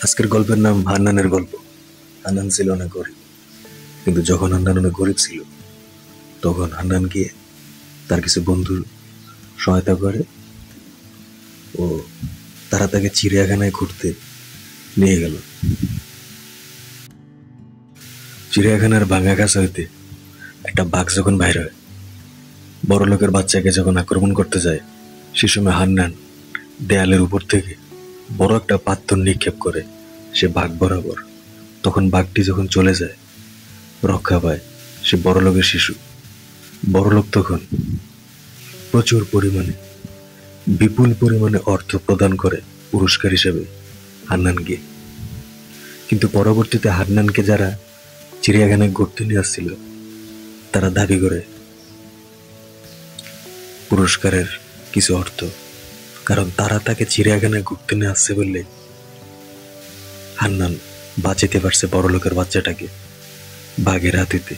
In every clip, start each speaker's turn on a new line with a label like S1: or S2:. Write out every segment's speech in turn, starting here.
S1: আজকের গল্পের নাম হান্নানের গল্প। হান্নান ছিল অনেক গরিব, কিন্তু যখন হান্নান অনেক গরিব ছিল তখন হান্নানকে তার কিছু বন্ধু সহায়তা করে ও তারা তাকে চিড়িয়াখানায় ঘুরতে নিয়ে গেল। চিড়িয়াখানার ভাঙা গাছ হইতে একটা বাঘ যখন বাইর হয়, বড় লোকের বাচ্চাকে যখন আক্রমণ করতে যায়, সে সময় হান্নান দেয়ালের উপর থেকে বড় একটা পাথর নিক্ষেপ করে সে বাঘ বরাবর। তখন বাঘটি যখন চলে যায়, রক্ষা পায় সে বড় লোকের শিশু। বড়লোক তখন প্রচুর পরিমাণে বিপুল পরিমাণে অর্থ প্রদান করে পুরস্কার হিসেবে হান্নানকে। কিন্তু পরবর্তীতে হান্নানকে যারা চিড়িয়াখানায় ঘুরতে নিয়ে আসছিল তারা দাবি করে পুরস্কারের কিছু অর্থ, কারণ তারা তাকে চিড়িয়াখানায় ঘুরতে নিয়ে আসছে বললে হান্নান বাঁচাতে পারছে বড় লোকের বাচ্চাটাকে বাঘের হাতিতে।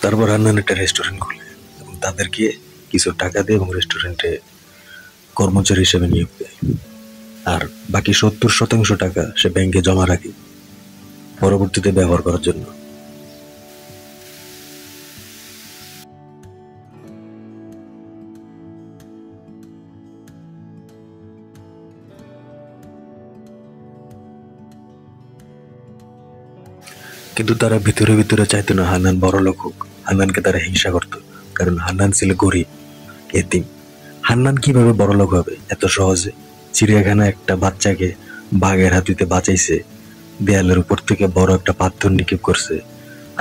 S1: তারপর হান্নান একটা রেস্টুরেন্ট খুলে এবং তাদেরকে কিছু টাকা দেয় এবং রেস্টুরেন্টে কর্মচারী হিসেবে নিয়োগ দেয়। আর বাকি 70% টাকা সে ব্যাংকে জমা রাখে পরবর্তীতে ব্যবহার করার জন্য। কিন্তু তারা ভিতরে ভিতরে চাইতো না হান্নান বড় লোক হোক। হান্নানকে তারা হিংসা করত, কারণ হান্নান ছিল গরিব, এতিম। হান্নান কিভাবে বড় লোক হবে এত সহজে? চিড়িয়াখানা একটা বাচ্চাকে বাঘের হাতিতে বাঁচাইছে, দেয়ালের উপর থেকে বড় একটা পাথর নিক্ষেপ করছে,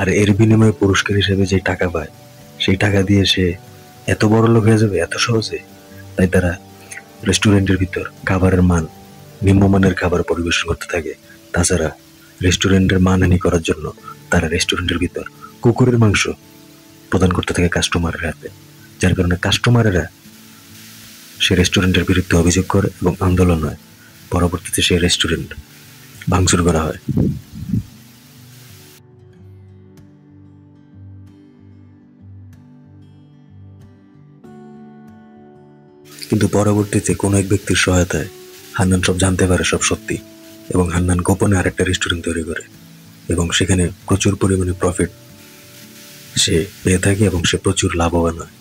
S1: আর এর বিনিময়ে পুরস্কার হিসেবে যে টাকা পায় সেই টাকা দিয়ে সে এত বড় লোক হয়ে যাবে এত সহজে? তাই তারা রেস্টুরেন্টের ভিতর খাবারের মান, নিম্নমানের খাবার পরিবেশন করতে থাকে। তাছাড়া রেস্টুরেন্টের মানহানি করার জন্য তারা রেস্টুরেন্টের ভিতর কুকুরের মাংস প্রদান করতে থাকে কাস্টমারের হাতে, যার কারণে কাস্টমারেরা সে রেস্টুরেন্টের বিরুদ্ধে অভিযোগ করে এবং আন্দোলন হয়। পরবর্তীতে সেই রেস্টুরেন্ট ভাঙচুর করা হয়। কিন্তু পরবর্তীতে কোনো এক ব্যক্তির সহায়তায় হান্নান সব জানতে পারে, সব সত্যি, এবং হান্নান গোপনে আরেকটা রেস্টুরেন্ট তৈরি করে এবং সেখানে প্রচুর পরিমাণে প্রফিট সে পেয়ে থাকে এবং সে প্রচুর লাভবান হয়।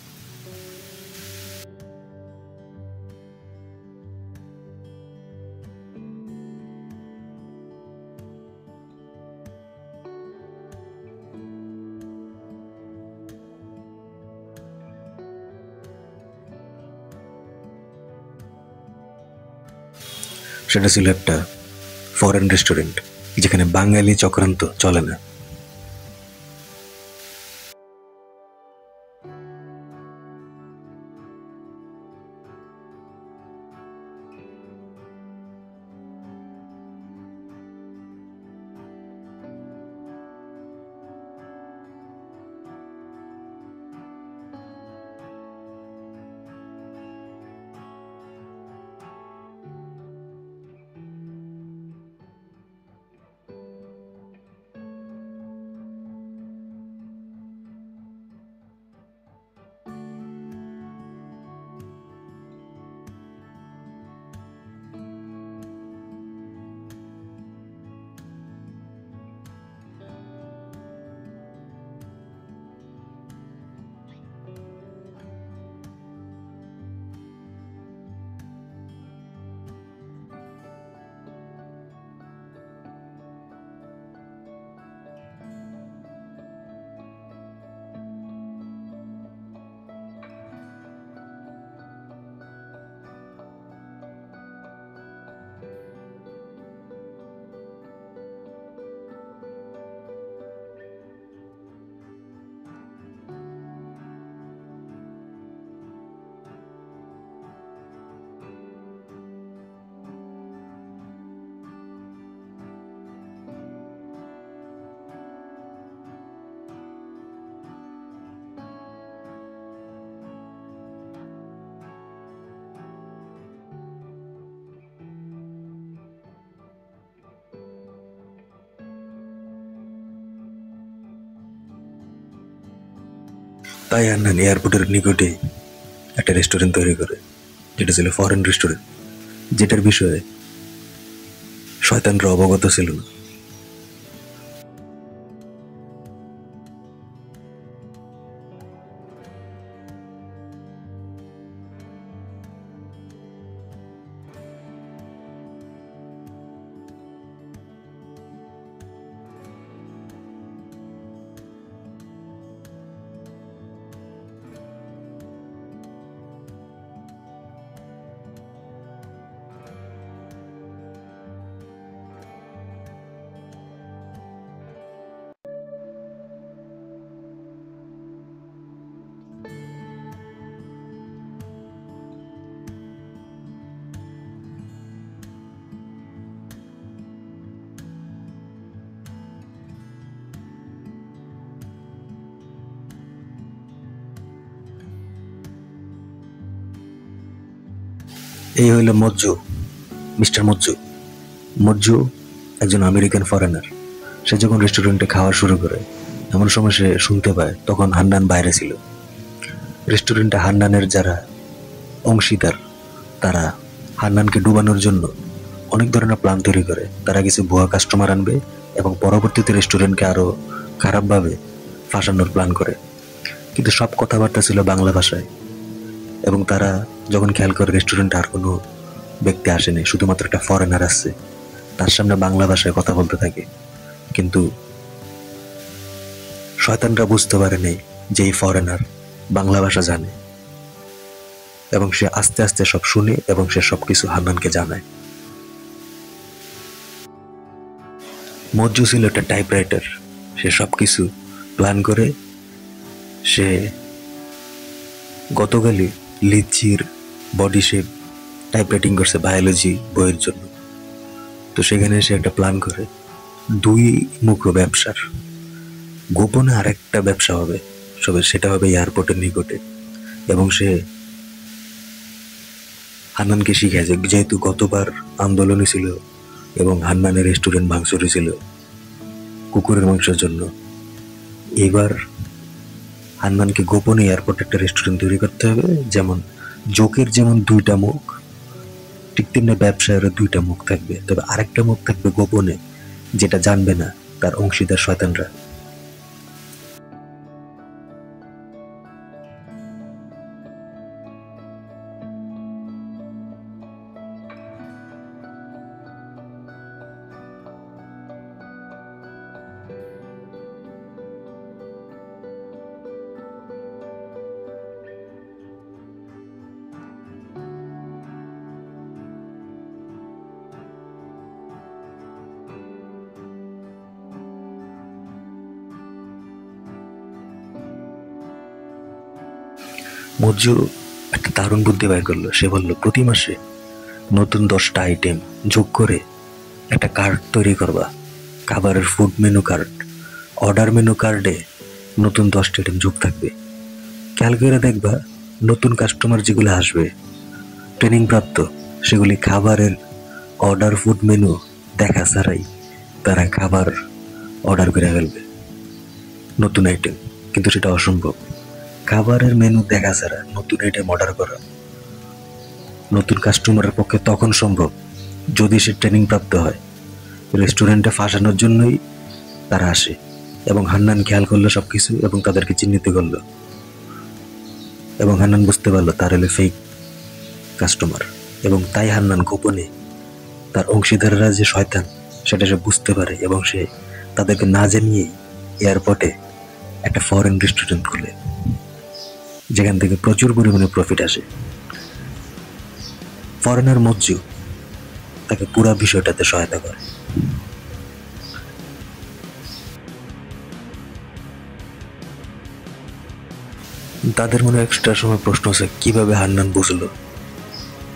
S1: সেটা ছিল একটা ফরেন রেস্টুরেন্ট, যেখানে বাঙালি চক্রান্ত চলে না। তাই হান্নান এয়ারপোর্টের নিকটে একটা রেস্টুরেন্ট তৈরি করে, যেটা ছিল ফরেন রেস্টুরেন্ট, যেটার বিষয়ে শয়তানরা অবগত ছিল না। এই হইল মজ্জু, মিস্টার মজ্জু। মজ্জু একজন আমেরিকান ফরেনার। সে যখন রেস্টুরেন্টে খাওয়া শুরু করে, এমন সময় সে শুনতে পায় তখন হান্নান বাইরে ছিল। রেস্টুরেন্টে হান্নানের যারা অংশীদার, তারা হান্নানকে ডুবানোর জন্য অনেক ধরনের প্ল্যান তৈরি করে। তারা কিছু ভুয়া কাস্টমার আনবে এবং পরবর্তীতে রেস্টুরেন্টকে আরো খারাপভাবে ফাঁসানোর প্ল্যান করে। কিন্তু সব কথাবার্তা ছিল বাংলা ভাষায়, এবং তারা যখন খেয়াল করে রেস্টুরেন্টে আর কোনো ব্যক্তি আসেনি, শুধুমাত্র একটা ফরেনার আসছে, তার সামনে বাংলা ভাষায় কথা বলতে থাকে। কিন্তু শয়তানরা বুঝতে পারে নেই যে এই ফরেনার বাংলা ভাষা জানে, এবং সে আস্তে আস্তে সব শুনে এবং সে সবকিছু হান্নানকে জানায়। মজ্জু ছিল একটা টাইপরাইটার। সে সবকিছু প্ল্যান করে সে গতকালই লিচির বডি শেপ টাইপরাইটিং করছে বায়োলজি বইয়ের জন্য। তো সেখানে সে একটা প্ল্যান করে দুই মুখ ব্যবসার, গোপনে আরেকটা ব্যবসা হবে, সেটা হবে এয়ারপোর্টের নিকটে। এবং সে হান্নানকে শিখায় যে যেহেতু গতবার আন্দোলনই ছিল এবং হান্নানের রেস্টুরেন্ট ভাঙচুরি ছিল কুকুরের মাংসের জন্য, এবার হান্নানকে গোপনে এয়ারপোর্টে একটা রেস্টুরেন্ট তৈরি করতে হবে। যেমন জোকের যেমন দুইটা মুখ, ঠিক তেমনি ব্যবসায়েরও দুইটা মুখ থাকবে, তবে আরেকটা মুখ থাকবে গোপনে, যেটা জানবে না তার অংশীদার শয়তানরা। মজ্জু একটা দারুণ বুদ্ধি বের করলো। সে বলল প্রতি মাসে নতুন 10টা আইটেম যোগ করে একটা কার্ড তৈরি করবা, খাবারের food menu card. Order menu কার্ডে নতুন 10টা আইটেম যোগ থাকবে। খেয়াল করে দেখবা নতুন কাস্টমার যেগুলো আসবে ট্রেনিং প্রাপ্ত, সেগুলি খাবারের অর্ডার ফুড মেনু দেখা ছাড়াই তারা খাবার অর্ডার করে ফেলবে নতুন আইটেম। কিন্তু সেটা অসম্ভব। খাবারের মেনু দেখা ছাড়া নতুন আইটেম অর্ডার করা নতুন কাস্টমারের পক্ষে তখন সম্ভব যদি সে ট্রেনিং প্রাপ্ত হয়। রেস্টুরেন্টে ফাঁসানোর জন্যই তারা আসে। এবং হান্নান খেয়াল করলো সবকিছু এবং তাদেরকে চিহ্নিত করলো, এবং হান্নান বুঝতে পারলো তার হলো ফেক কাস্টমার। এবং তাই হান্নান গোপনে তার অংশীদাররা যে শয়তান সেটা সে বুঝতে পারে, এবং সে তাদেরকে না জানিয়েই এয়ারপোর্টে একটা ফরেন রেস্টুরেন্ট খুলে, যেখান থেকে প্রচুর পরিমাণে প্রফিট আসে। ফরেনার মজ্জু তাকে পুরা বিষয়টাতে সহায়তা করে। তাদের মনে এক্সট্রা সময় প্রশ্ন আছে কিভাবে হান্নান বুঝলো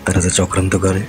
S1: তারা যে চক্রান্ত করে।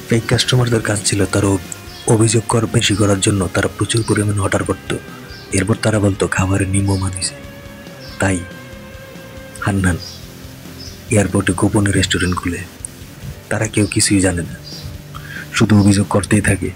S1: ফেক কাস্টমারদের কাজ ছিল তারা অভিযোগ বেশি করার জন্য তারা প্রচুর পরিমাণে অর্ডার করত। এরপর তারা বলতো খাবারে নিমো দিছে। তাই হান্নান এয়ারপোর্টে গোপনে রেস্টুরেন্ট খুলে। তারা কেউ কিছুই জানে না, শুধু অভিযোগ করতেই থাকে।